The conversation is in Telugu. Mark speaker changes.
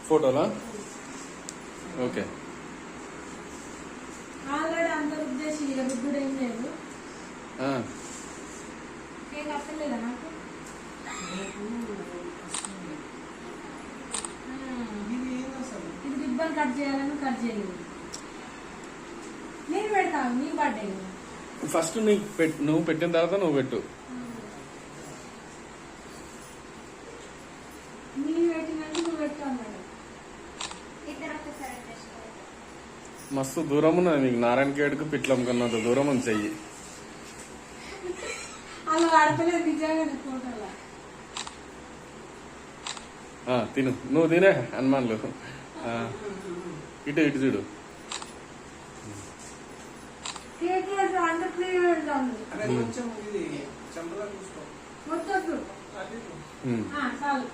Speaker 1: ఫోటోలా? ఓకే.
Speaker 2: ఆల్రెడీ అందరు ఉద్దేశం ఇక బుద్ధుడు ఏం లేదు. కేక్ అప్పలేదా నాకు? ఇది రిబ్బన్ కట్ చేయాలని కట్ చేయలేదు. నేను పెడతాను నీ బర్త్డే.
Speaker 1: ఫస్ట్ నువ్వు పెట్టిన తర్వాత నువ్వు పెట్టు.
Speaker 2: నేను పెట్టినట్టు నువ్వు పెట్టాను.
Speaker 1: మస్తు దూరం ఉన్నది మీకు, నారాయణ ఖేడ్కు పిట్లం కన్నంత దూరం ఉంది చెయ్యి.
Speaker 2: అలా ఆడతలేదు నిజంగా ఫోటోలో.
Speaker 1: తిను, నువ్వు తినే హనుమాన్లు. ఇటు ఇటు చూడు.
Speaker 2: మొత్తం చాలు.